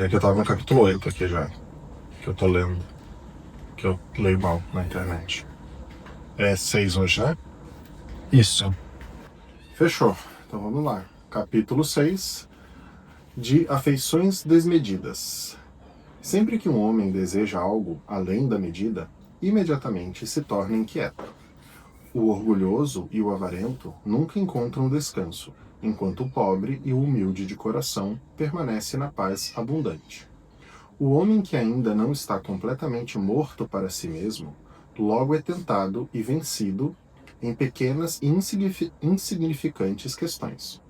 É que eu tava no capítulo 8 aqui já, que eu tô lendo, que eu leio mal na internet. É 6 hoje, né? Isso. Fechou. Então vamos lá. Capítulo 6 de afeições desmedidas. Sempre que um homem deseja algo além da medida, imediatamente se torna inquieto. O orgulhoso e o avarento nunca encontram descanso, enquanto o pobre e o humilde de coração permanece na paz abundante. O homem que ainda não está completamente morto para si mesmo, logo é tentado e vencido em pequenas e insignificantes questões.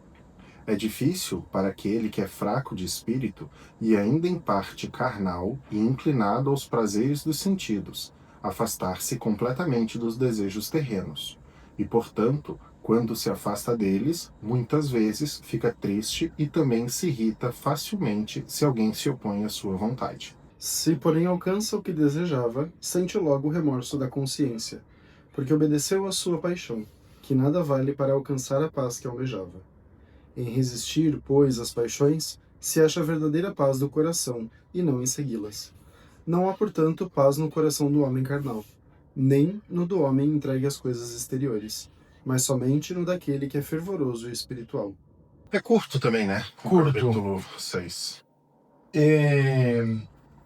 É difícil para aquele que é fraco de espírito e ainda em parte carnal e inclinado aos prazeres dos sentidos, afastar-se completamente dos desejos terrenos. E, portanto, quando se afasta deles, muitas vezes fica triste e também se irrita facilmente se alguém se opõe à sua vontade. Se, porém, alcança o que desejava, sente logo o remorso da consciência, porque obedeceu à sua paixão, que nada vale para alcançar a paz que almejava. Em resistir, pois, às paixões, se acha a verdadeira paz do coração, e não em segui-las. Não há, portanto, paz no coração do homem carnal, nem no do homem entregue às coisas exteriores, mas somente no daquele que é fervoroso e espiritual. É curto também, né? O Curto. capítulo 6.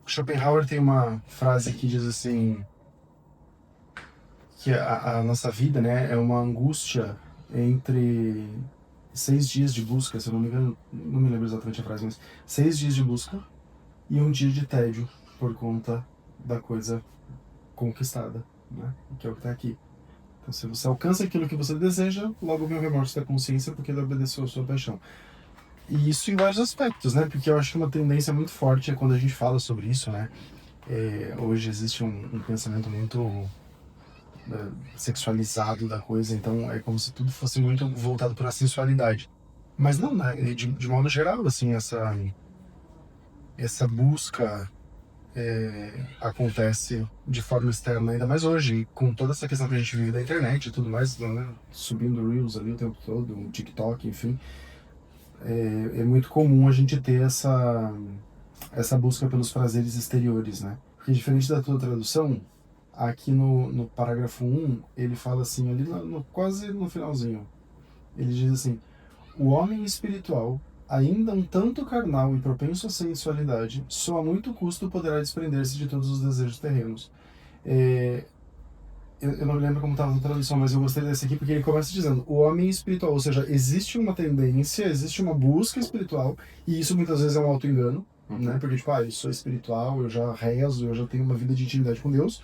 Schopenhauer tem uma frase que diz assim, que a nossa vida, né, é uma angústia entre 6 dias de busca, se eu não me engano, não me lembro exatamente a frase, mas 6 dias de busca e um dia de tédio por conta da coisa conquistada, né, que é o que está aqui. Então, se você alcança aquilo que você deseja, logo vem o remorso da consciência porque ele obedeceu a sua paixão. E isso em vários aspectos, né, porque eu acho que uma tendência muito forte é quando a gente fala sobre isso, né, hoje existe um pensamento muito sexualizado da coisa, então é como se tudo fosse muito voltado para a sensualidade. Mas não, né? De modo geral, assim, essa busca acontece de forma externa, ainda mais hoje, com toda essa questão que a gente vive da internet e tudo mais, né? Subindo Reels ali o tempo todo, o TikTok, enfim. É muito comum a gente ter essa busca pelos prazeres exteriores, né? Porque diferente da tua tradução, aqui no parágrafo 1, ele fala assim, ali quase no finalzinho, ele diz assim, o homem espiritual, ainda um tanto carnal e propenso à sensualidade, só a muito custo poderá desprender-se de todos os desejos terrenos. Eu não lembro como estava a tradução, mas eu gostei desse aqui porque ele começa dizendo o homem espiritual, ou seja, existe uma tendência, existe uma busca espiritual, e isso muitas vezes é um auto-engano, né? Porque, tipo, eu sou espiritual, eu já rezo, eu já tenho uma vida de intimidade com Deus,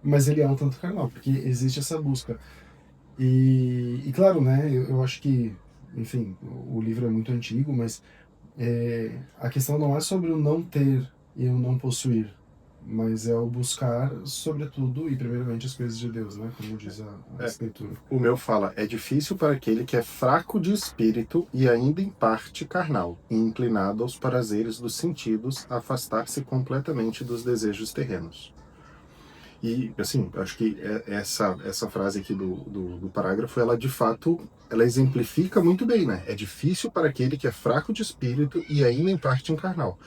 mas ele é um tanto carnal, porque existe essa busca. E claro, né, eu acho que, enfim, o livro é muito antigo, mas a questão não é sobre o não ter e o não possuir, mas é o buscar, sobretudo, e primeiramente as coisas de Deus, né, como diz a Escritura. O meu fala, é difícil para aquele que é fraco de espírito e ainda em parte carnal, e inclinado aos prazeres dos sentidos, afastar-se completamente dos desejos terrenos. E, assim, acho que essa frase aqui do parágrafo, ela de fato, ela exemplifica muito bem, né? É difícil para aquele que é fraco de espírito e ainda em parte carnal.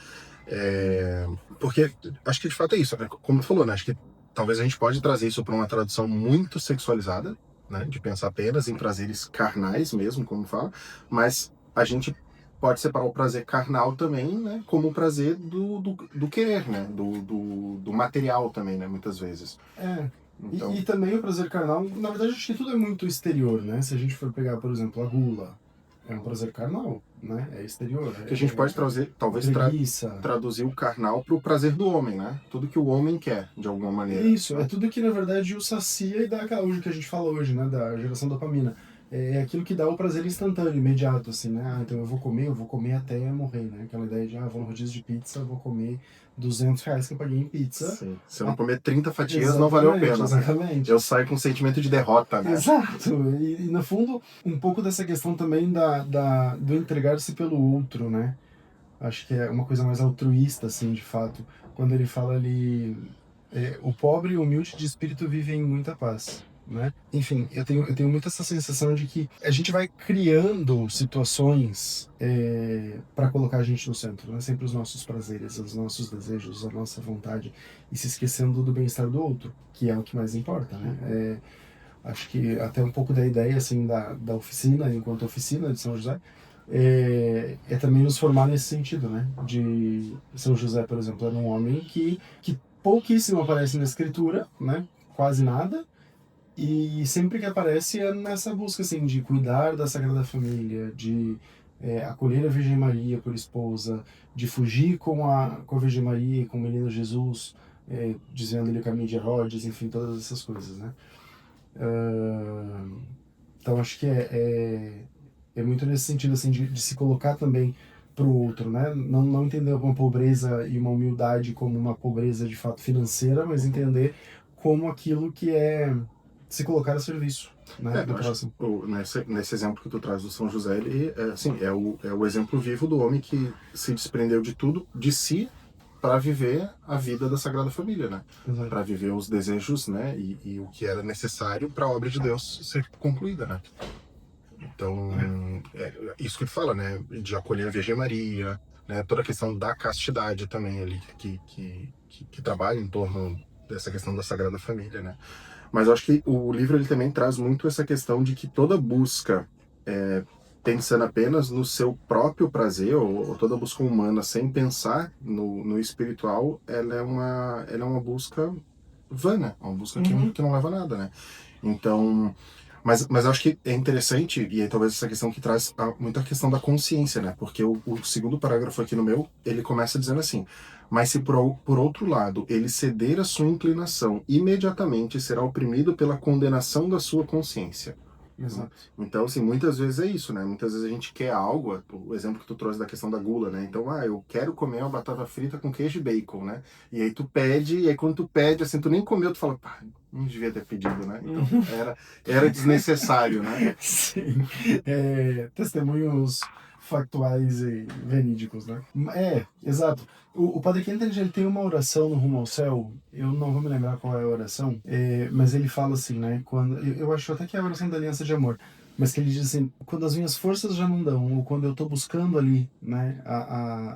Porque acho que de fato é isso, né? Como tu falou, né? Acho que talvez a gente pode trazer isso para uma tradução muito sexualizada, né? De pensar apenas em prazeres carnais mesmo, como fala, mas a gente pode separar o prazer carnal também, né? Como o prazer do querer, né? Do material também, né? Muitas vezes. Então... E também o prazer carnal, na verdade, acho que tudo é muito exterior, né? Se a gente for pegar, por exemplo, a gula, é um prazer carnal, né? É exterior. Que a gente pode trazer, talvez traduzir o carnal para o prazer do homem, né? Tudo que o homem quer, de alguma maneira. Isso, é tudo que na verdade o sacia e dá aquela que a gente fala hoje, né? Da geração dopamina. É aquilo que dá o prazer instantâneo, imediato, assim, né? Então eu vou comer até morrer, né? Aquela ideia de, vou no rodízio de pizza, vou comer R$200 que eu paguei em pizza. Sim. Se eu não comer 30 fatias, não valeu a pena. Exatamente. Eu saio com um sentimento de derrota, né? Exato. E no fundo, um pouco dessa questão também do entregar-se pelo outro, né? Acho que é uma coisa mais altruísta, assim, de fato. Quando ele fala ali, o pobre e o humilde de espírito vivem em muita paz. né? Enfim, eu tenho muito essa sensação de que a gente vai criando situações para colocar a gente no centro, né? Sempre os nossos prazeres, os nossos desejos, a nossa vontade, e se esquecendo do bem-estar do outro, que é o que mais importa, né? Acho que até um pouco da ideia assim da oficina, enquanto oficina de São José, é também nos formar nesse sentido, né? De São José, por exemplo, era um homem que pouquíssimo aparece na escritura, né? Quase nada. E sempre que aparece é nessa busca assim de cuidar da Sagrada Família, de acolher a Virgem Maria por esposa, de fugir com a Virgem Maria e com o Menino Jesus, desviando-lhe o caminho de Herodes, enfim, todas essas coisas, né? Então acho que é muito nesse sentido assim de se colocar também para o outro, né? Não entender uma pobreza e uma humildade como uma pobreza de fato financeira, mas entender como aquilo que é se colocar a serviço, né, do Eu acho que próximo. nesse exemplo que tu traz do São José, ele assim, é o exemplo vivo do homem que se desprendeu de tudo, de si, para viver a vida da Sagrada Família, né? Exato. Para viver os desejos, né? E o que era necessário para a obra de Deus ser concluída, né? Então, isso que tu fala, né? De acolher a Virgem Maria, né? Toda a questão da castidade também ali, que trabalha em torno dessa questão da Sagrada Família, né? Mas eu acho que o livro ele também traz muito essa questão de que toda busca pensando apenas no seu próprio prazer, ou toda busca humana sem pensar no espiritual, ela é uma busca vã, né? Uma busca que não leva a nada, né? Então, mas eu acho que é interessante, e aí talvez essa questão que traz muita questão da consciência, né? Porque o segundo parágrafo aqui no meu, ele começa dizendo assim: mas se por outro lado ele ceder à sua inclinação, imediatamente será oprimido pela condenação da sua consciência. Exato. Então, assim, muitas vezes é isso, né? Muitas vezes a gente quer algo, o exemplo que tu trouxe da questão da gula, né? Então, eu quero comer uma batata frita com queijo e bacon, né? E aí tu pede, e aí quando tu pede, assim, tu nem comeu, tu fala, pá, não devia ter pedido, né? Então, era desnecessário, né? Sim. Testemunhos factuais e verídicos, né? Exato. O Padre Kentenich, ele tem uma oração no Rumo ao Céu, eu não vou me lembrar qual é a oração, mas ele fala assim, né? Eu acho até que é a oração da Aliança de Amor, mas que ele diz assim: quando as minhas forças já não dão, ou quando eu estou buscando ali, né,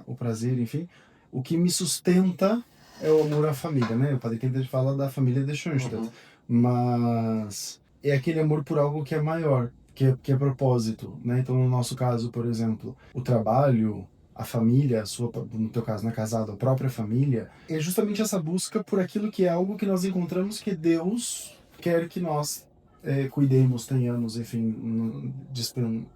o prazer, enfim, o que me sustenta é o amor à família, né? O Padre Kentenich fala da família de Schoenstatt, mas é aquele amor por algo que é maior, que é propósito, né? Então, no nosso caso, por exemplo, o trabalho, a família, no teu caso, né, casado, a própria família, é justamente essa busca por aquilo que é algo que nós encontramos que Deus quer que nós cuidemos, tenhamos, enfim,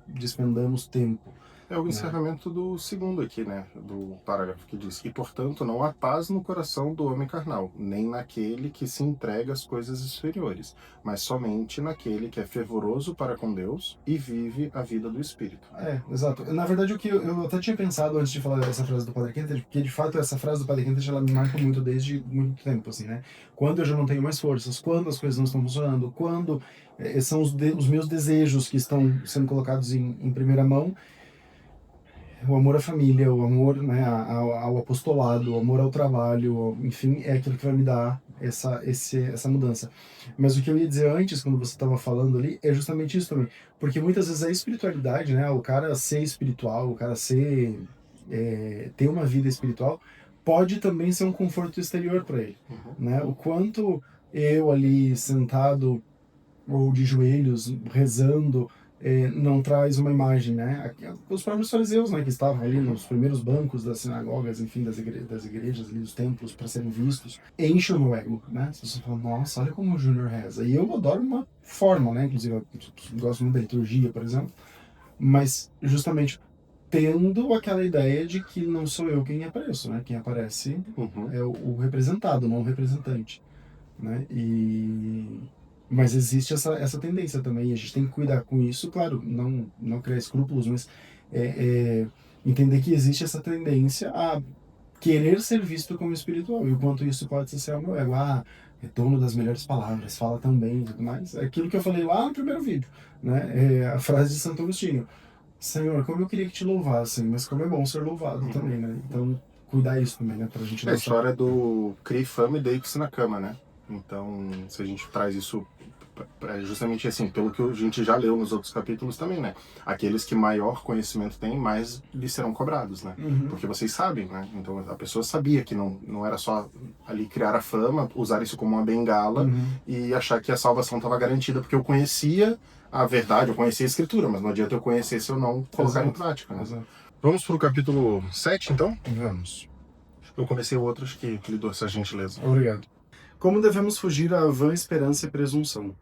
despendamos tempo, É o né? encerramento do segundo aqui, né? Do parágrafo que diz: e portanto não há paz no coração do homem carnal, nem naquele que se entrega às coisas exteriores, mas somente naquele que é fervoroso para com Deus e vive a vida do Espírito. Exato. Na verdade, o que eu até tinha pensado antes de falar dessa frase do Padre Kentenich, porque de fato essa frase do Padre Kentenich, ela me marca muito desde muito tempo, assim, né? Quando eu já não tenho mais forças, quando as coisas não estão funcionando, quando são os meus desejos que estão sendo colocados em primeira mão, o amor à família, o amor, né, ao apostolado, o amor ao trabalho, enfim, é aquilo que vai me dar essa mudança. Mas o que eu ia dizer antes, quando você estava falando ali, é justamente isso também. Porque muitas vezes a espiritualidade, né, o cara ser espiritual, o cara ter uma vida espiritual, pode também ser um conforto exterior para ele. Né? O quanto eu ali sentado ou de joelhos rezando não traz uma imagem, né? Os próprios fariseus, né, que estavam ali nos primeiros bancos das sinagogas, enfim, das igrejas ali, dos templos para serem vistos, enchem o meu ego, né? As pessoas falam: nossa, olha como o Júnior reza. E eu adoro uma forma, né? Inclusive, eu gosto muito da liturgia, por exemplo, mas justamente tendo aquela ideia de que não sou eu quem apareço, né? Quem aparece é o representado, não o representante, né? Mas existe essa tendência também, e a gente tem que cuidar com isso, claro, não criar escrúpulos, mas entender que existe essa tendência a querer ser visto como espiritual, e o quanto isso pode ser o meu ego. É dono das melhores palavras, fala tão bem e tudo mais. É aquilo que eu falei lá no primeiro vídeo, né? A frase de Santo Agostinho: Senhor, como eu queria que te louvassem, mas como é bom ser louvado também, né? Então, cuidar isso também, né? Pra gente É a não só... história do crie fama e deite-se na cama, né? Então, se a gente traz isso justamente assim, pelo que a gente já leu nos outros capítulos também, né? Aqueles que maior conhecimento têm, mais lhes serão cobrados, né? Porque vocês sabem, né? Então a pessoa sabia que não era só ali criar a fama, usar isso como uma bengala e achar que a salvação estava garantida, porque eu conhecia a verdade, eu conhecia a escritura, mas não adianta eu conhecer se eu não colocar em prática, né? Exato. Vamos pro capítulo 7, então? Vamos. Eu comecei o outro, acho que lhe dou essa gentileza. Obrigado. Como devemos fugir à vã esperança e presunção?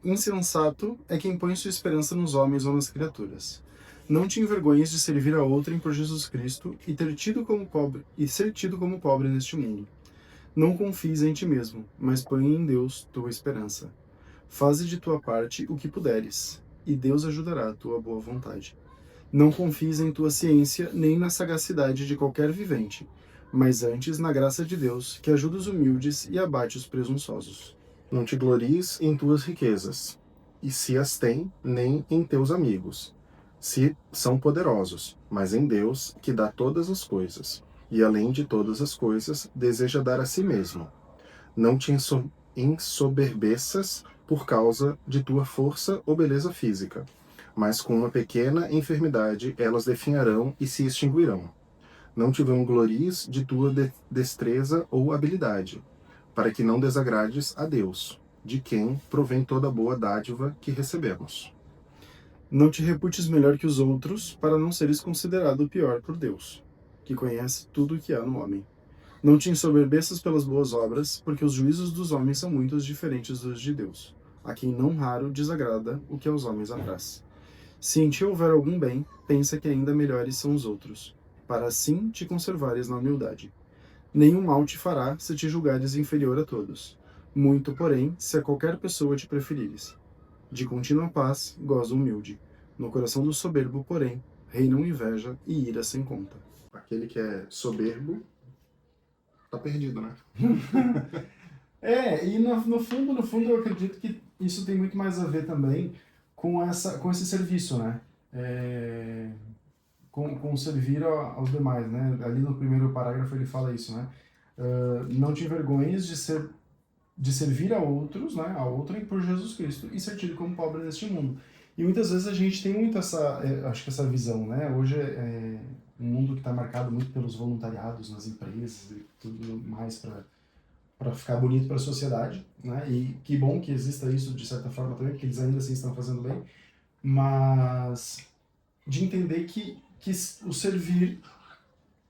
Insensato é quem põe sua esperança nos homens ou nas criaturas. Não te envergonhes de servir a outrem por Jesus Cristo e ser tido como pobre neste mundo. Não confies em ti mesmo, mas põe em Deus tua esperança. Faze de tua parte o que puderes, e Deus ajudará a tua boa vontade. Não confies em tua ciência nem na sagacidade de qualquer vivente, mas antes na graça de Deus, que ajuda os humildes e abate os presunçosos. Não te glories em tuas riquezas, e se as tem, nem em teus amigos, se são poderosos, mas em Deus, que dá todas as coisas, e além de todas as coisas, deseja dar a si mesmo. Não te ensoberbeças por causa de tua força ou beleza física, mas com uma pequena enfermidade elas definharão e se extinguirão. Não te vanglories de tua destreza ou habilidade, para que não desagrades a Deus, de quem provém toda boa dádiva que recebemos. Não te reputes melhor que os outros, para não seres considerado pior por Deus, que conhece tudo o que há no homem. Não te ensoberbeças pelas boas obras, porque os juízos dos homens são muitos diferentes dos de Deus, a quem não raro desagrada o que aos homens apraz. Se em ti houver algum bem, pensa que ainda melhores são os outros, para assim te conservares na humildade. Nenhum mal te fará se te julgares inferior a todos. Muito, porém, se a qualquer pessoa te preferires. De contínua paz, goza o humilde. No coração do soberbo, porém, reinam inveja e ira sem conta. Aquele que é soberbo tá perdido, né? E no fundo eu acredito que isso tem muito mais a ver também com esse serviço, né? Com servir aos demais, né? Ali no primeiro parágrafo ele fala isso, né? Não te envergonhes de servir a outros, né? A outrem por Jesus Cristo e ser tido como pobre neste mundo. E muitas vezes a gente tem muito acho que essa visão, né? Hoje é um mundo que está marcado muito pelos voluntariados nas empresas e tudo mais para ficar bonito para a sociedade, né? E que bom que exista isso de certa forma também, porque eles ainda assim estão fazendo bem, mas de entender que o servir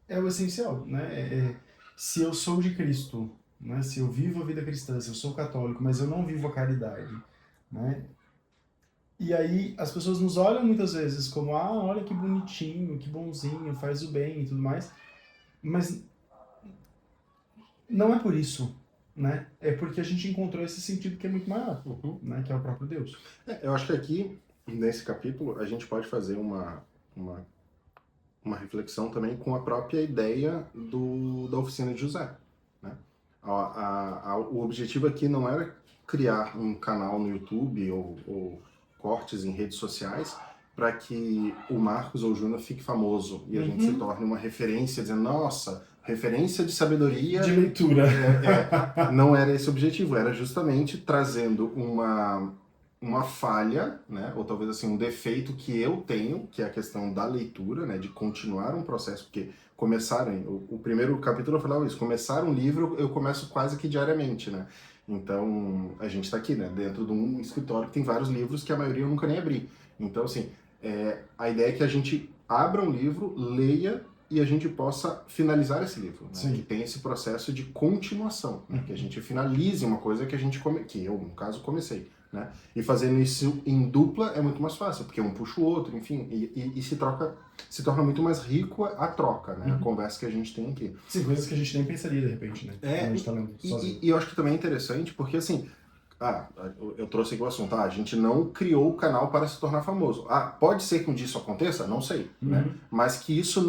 é o essencial, né? Se eu sou de Cristo, né? Se eu vivo a vida cristã, se eu sou católico, mas eu não vivo a caridade, né? E aí as pessoas nos olham muitas vezes como, olha que bonitinho, que bonzinho, faz o bem e tudo mais, mas não é por isso, né? É porque a gente encontrou esse sentido que é muito maior, né? Que é o próprio Deus. Eu acho que aqui, nesse capítulo, a gente pode fazer uma reflexão também com a própria ideia da oficina de José, né? O objetivo aqui não era criar um canal no YouTube ou cortes em redes sociais para que o Marcos ou o Júnior fique famoso e a gente se torne uma referência, dizendo, nossa, referência de sabedoria... De leitura. Não era esse o objetivo, era justamente trazendo uma falha, né, ou talvez assim um defeito que eu tenho, que é a questão da leitura, né, de continuar um processo, porque o primeiro capítulo eu falava isso, começar um livro eu começo quase que diariamente, né, então a gente está aqui, né, dentro de um escritório que tem vários livros que a maioria eu nunca nem abri, então assim, a ideia é que a gente abra um livro, leia e a gente possa finalizar esse livro, né? Que tem esse processo de continuação, né? Que a gente finalize uma coisa que que eu, no caso, comecei, né? E fazendo isso em dupla é muito mais fácil, porque um puxa o outro, enfim, e se torna muito mais rico a troca, né? A conversa que a gente tem aqui. Sim, coisas que a gente nem pensaria de repente, né? Quando a gente tá lendo sozinho. E eu acho que também é interessante, porque assim, eu trouxe aqui o assunto, a gente não criou o canal para se tornar famoso. Pode ser que um dia isso aconteça? Não sei, né? Mas que isso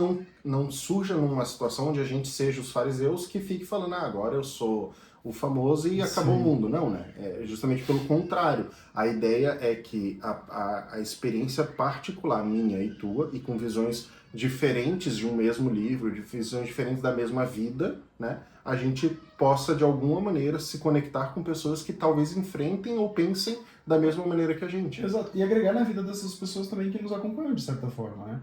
não surja numa situação onde a gente seja os fariseus que fique falando, agora eu sou o famoso e acabou o mundo. Não, né? É justamente pelo contrário. A ideia é que a experiência particular minha e tua, e com visões diferentes de um mesmo livro, de visões diferentes da mesma vida, né, a gente possa, de alguma maneira, se conectar com pessoas que talvez enfrentem ou pensem da mesma maneira que a gente. Exato. E agregar na vida dessas pessoas também que nos acompanham, de certa forma, né?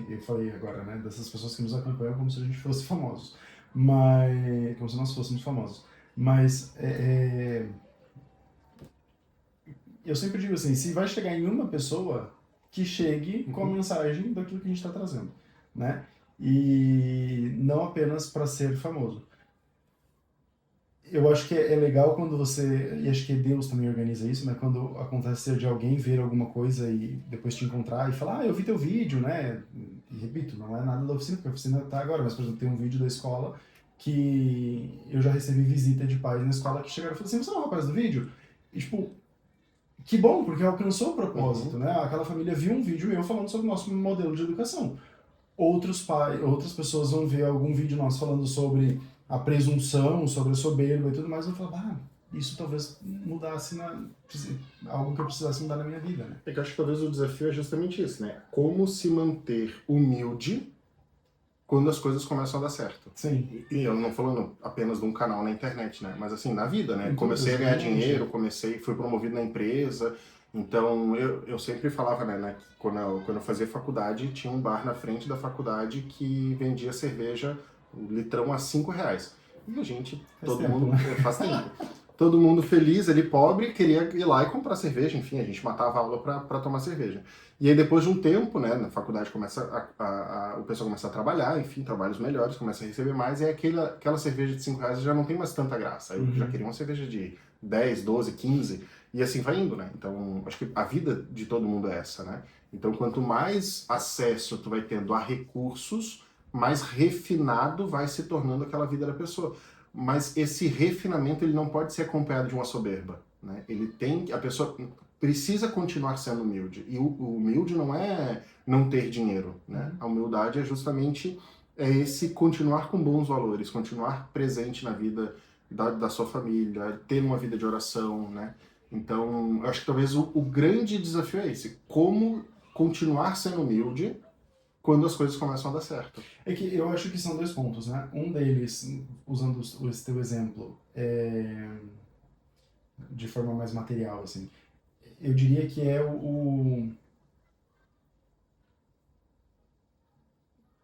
Eu falei agora, né, dessas pessoas que nos acompanham como se a gente fosse famosos, mas como se nós fôssemos famosos. Mas eu sempre digo assim, se vai chegar em uma pessoa, que chegue com a mensagem daquilo que a gente está trazendo, né? E não apenas para ser famoso. Eu acho que é legal quando você, e acho que Deus também organiza isso, né? Quando acontece de alguém ver alguma coisa e depois te encontrar e falar, eu vi teu vídeo, né? E repito, não é nada da oficina, porque a oficina tá agora, mas por exemplo, tem um vídeo da escola que eu já recebi visita de pais na escola que chegaram e falaram assim, você não é o rapaz do vídeo? E tipo, que bom, porque alcançou o propósito, né? Aquela família viu um vídeo meu falando sobre o nosso modelo de educação. Outras pessoas vão ver algum vídeo nosso falando sobre a presunção, sobre a soberba e tudo mais, e vão falar, isso talvez mudasse algo que eu precisasse mudar na minha vida, né? É que eu acho que talvez o desafio é justamente isso, né? Como se manter humilde quando as coisas começam a dar certo. Sim. E eu não falando apenas de um canal na internet, né? Mas assim, na vida, né? Em Comecei a ganhar tudo, dinheiro, fui promovido na empresa. Então, eu sempre falava, né? Quando eu fazia faculdade, tinha um bar na frente da faculdade que vendia cerveja, um litrão a R$ 5. E a gente, faz tempo. Todo mundo feliz, ali pobre, queria ir lá e comprar cerveja. Enfim, a gente matava a aula para tomar cerveja. E aí depois de um tempo, né, na faculdade o pessoal começa a trabalhar, enfim, trabalhos melhores, começa a receber mais, e aí aquela cerveja de R$ 5 já não tem mais tanta graça. Eu já queria uma cerveja de 10, 12, 15, e assim vai indo, né? Então, acho que a vida de todo mundo é essa, né? Então, quanto mais acesso tu vai tendo a recursos, mais refinado vai se tornando aquela vida da pessoa. Mas esse refinamento ele não pode ser acompanhado de uma soberba, né? A pessoa precisa continuar sendo humilde. E o humilde não é não ter dinheiro, né? A humildade é justamente esse continuar com bons valores, continuar presente na vida da sua família, ter uma vida de oração, né? Então, eu acho que talvez o grande desafio é esse: como continuar sendo humilde quando as coisas começam a dar certo. É que eu acho que são dois pontos, né? Um deles, usando esse teu exemplo, de forma mais material, assim, eu diria que é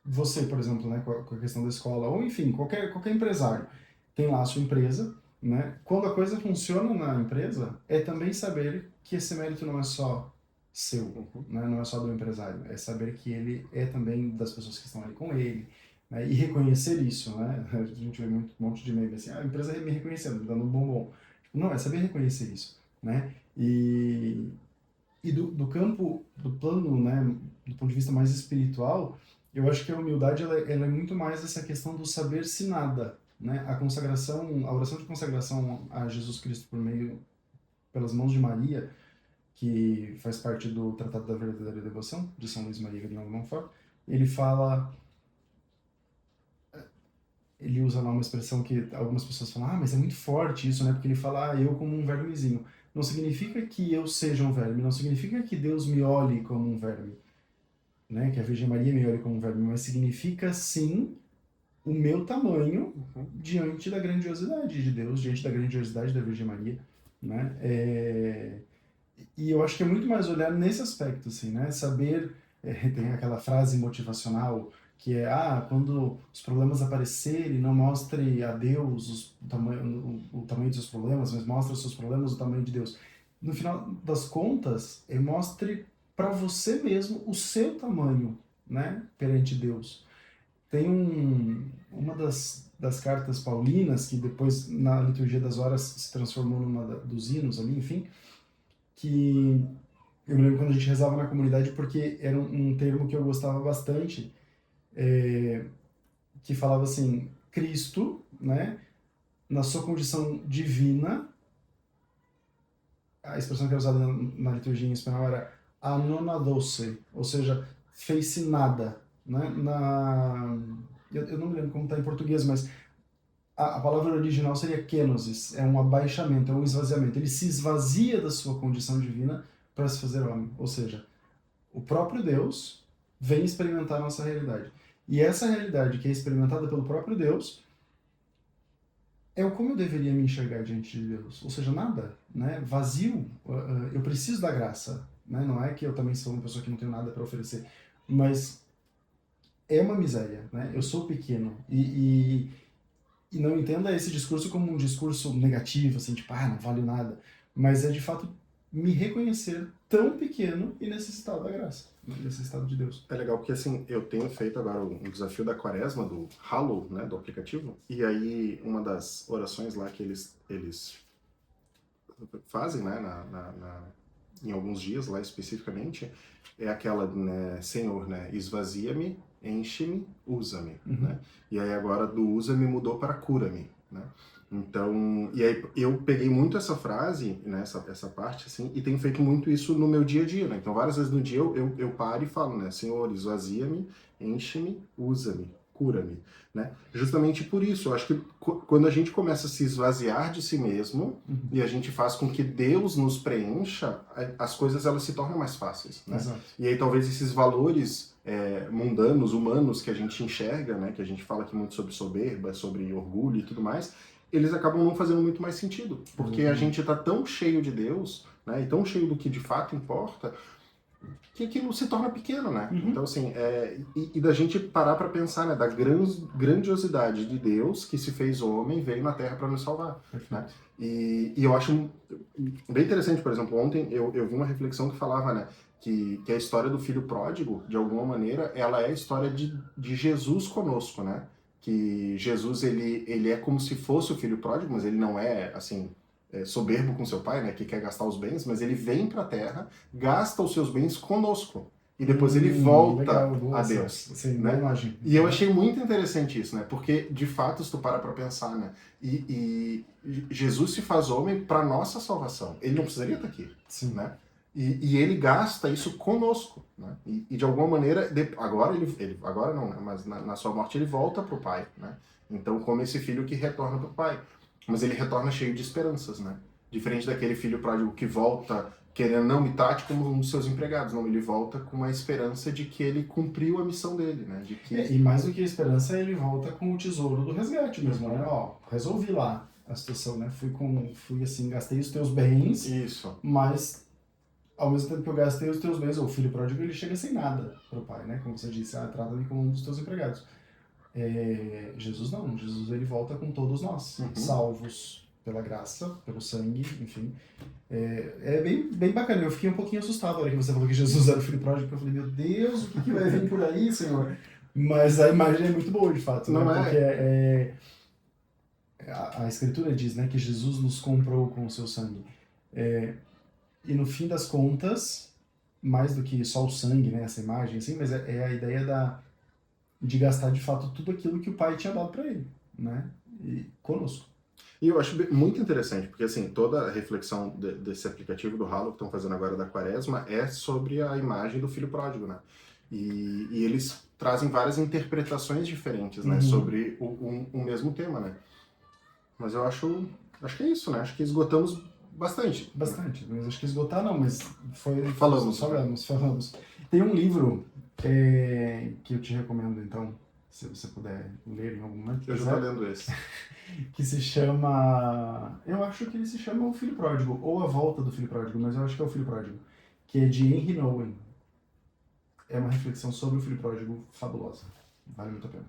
você, por exemplo, né, com a questão da escola, ou enfim, qualquer empresário tem lá a sua empresa, né? Quando a coisa funciona na empresa, é também saber que esse mérito não é só seu, né? Não é só do empresário, é saber que ele é também das pessoas que estão ali com ele, né? E reconhecer isso, né? A gente vê um monte de meme assim, a empresa me reconhecendo, me dando um bombom. Tipo, não, é saber reconhecer isso, né? E do campo, do plano, né, do ponto de vista mais espiritual, eu acho que a humildade ela é muito mais essa questão do saber-se nada, né? A consagração, a oração de consagração a Jesus Cristo pelas mãos de Maria, que faz parte do Tratado da Verdadeira Devoção, de São Luís Maria Grignon de Montfort, ele fala, ele usa lá uma expressão que algumas pessoas falam, mas é muito forte isso, né? Porque ele fala, eu como um vermezinho. Não significa que eu seja um verme, não significa que Deus me olhe como um verme, né? Que a Virgem Maria me olhe como um verme, mas significa sim o meu tamanho diante da grandiosidade de Deus, diante da grandiosidade da Virgem Maria, né? E eu acho que é muito mais olhar nesse aspecto, assim, né? Saber, tem aquela frase motivacional que é, quando os problemas aparecerem, não mostre a Deus o tamanho dos seus problemas, mas mostre os seus problemas o tamanho de Deus. No final das contas, mostre para você mesmo o seu tamanho, né, perante Deus. Tem uma das cartas paulinas, que depois na liturgia das horas se transformou numa dos hinos ali, enfim, que eu me lembro quando a gente rezava na comunidade, porque era um termo que eu gostava bastante, que falava assim, Cristo, né, na sua condição divina, a expressão que era usada na liturgia em espanhol era anonadou-se, ou seja, fez-se nada, né, eu não me lembro como está em português, mas a palavra original seria kenosis, é um abaixamento, é um esvaziamento, ele se esvazia da sua condição divina para se fazer homem, ou seja, o próprio Deus vem experimentar a nossa realidade. E essa realidade que é experimentada pelo próprio Deus é o como eu deveria me enxergar diante de Deus. Ou seja, nada, né? Vazio. Eu preciso da graça, né? Não é que eu também sou uma pessoa que não tenho nada para oferecer, mas é uma miséria, né? Eu sou pequeno e não entenda esse discurso como um discurso negativo, assim, tipo, não vale nada. Mas é de fato me reconhecer tão pequeno e necessitado da graça, necessitado de Deus. É legal porque, assim, eu tenho feito agora um desafio da Quaresma, do Hallow, né, do aplicativo, e aí uma das orações lá que eles fazem, né, em alguns dias lá especificamente, é aquela, né, Senhor, né, esvazia-me, enche-me, usa-me, né? E aí agora do usa-me mudou para cura-me, né? Então, e aí eu peguei muito essa frase, né, essa parte, assim, e tenho feito muito isso no meu dia a dia, né? Então várias vezes no dia eu paro e falo, né, Senhor, esvazia-me, enche-me, usa-me, cura-me, né? Justamente por isso, eu acho que quando a gente começa a se esvaziar de si mesmo e a gente faz com que Deus nos preencha, as coisas elas se tornam mais fáceis, né? Exato. E aí talvez esses valores mundanos, humanos que a gente enxerga, né, que a gente fala aqui muito sobre soberba, sobre orgulho e tudo mais, eles acabam não fazendo muito mais sentido, porque a gente está tão cheio de Deus, né, e tão cheio do que de fato importa, que aquilo se torna pequeno, né? Então, assim, e da gente parar para pensar, né, da grandiosidade de Deus que se fez homem e veio na Terra para nos salvar, né? E eu acho bem interessante, por exemplo, ontem eu vi uma reflexão que falava, né, que a história do filho pródigo, de alguma maneira, ela é a história de Jesus conosco, né? Que Jesus, ele é como se fosse o filho pródigo, mas ele não é, assim, soberbo com seu pai, né, que quer gastar os bens, mas ele vem para a Terra, gasta os seus bens conosco. E depois ele volta legal, a Deus. Sim, né? imagem. E eu achei muito interessante isso, né? Porque, de fato, se tu para pensar, né? E Jesus se faz homem para nossa salvação. Ele não precisaria estar aqui, Sim. né? E ele gasta isso conosco, né? E de alguma maneira, agora agora não, né? Mas na sua morte ele volta para o Pai, né? Então, como esse filho que retorna para o Pai. Mas ele retorna cheio de esperanças, né? Diferente daquele filho pródigo que volta querendo não me trate como um dos seus empregados, não, ele volta com a esperança de que ele cumpriu a missão dele, né? De que... E mais do que a esperança, ele volta com o tesouro do resgate mesmo, né? Ó, resolvi lá a situação, né? Fui assim, gastei os teus bens, isso. Mas ao mesmo tempo que eu gastei os teus bens, o filho pródigo, ele chega sem nada pro pai, né? Como você disse, trata-me como um dos teus empregados. Jesus não, Jesus ele volta com todos nós, salvos pela graça, pelo sangue, enfim. É bem bacana. Eu fiquei um pouquinho assustado na hora que você falou que Jesus era o filho pródigo, porque eu falei, meu Deus, o que vai vir por aí, Senhor? Mas a imagem é muito boa, de fato, não né? É? Porque a Escritura diz, né, que Jesus nos comprou com o seu sangue. E no fim das contas, mais do que só o sangue, né, essa imagem, assim, mas é a ideia de gastar de fato tudo aquilo que o pai tinha dado para ele, né? E conosco. E eu acho muito interessante, porque assim, toda a reflexão desse aplicativo do Hallow que estão fazendo agora da Quaresma é sobre a imagem do filho pródigo, né? E eles trazem várias interpretações diferentes, né, sobre o mesmo tema, né? Mas eu acho que é isso, né? Acho que esgotamos bastante. Bastante, mas acho que esgotar não, mas Falamos. Tem um livro que eu te recomendo, então, se você puder ler em algum momento. Eu já estou lendo esse. Que se chama... Eu acho que ele se chama O Filho Pródigo, ou A Volta do Filho Pródigo, mas eu acho que é O Filho Pródigo, que é de Henry Nouwen. É uma reflexão sobre o filho pródigo fabulosa. Vale muito a pena.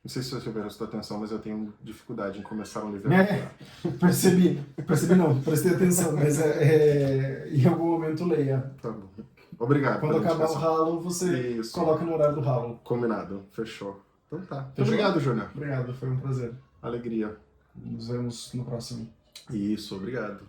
Não sei se você prestou atenção, mas eu tenho dificuldade em começar um livro. Percebi não, prestei atenção, mas em algum momento leia. Tá bom. Obrigado. Quando acabar o Hallow, você coloca no horário do Hallow. Combinado, fechou. Então tá. Fechou? Obrigado, Júnior. Obrigado, foi um prazer. Alegria. Nos vemos no próximo. Isso, obrigado.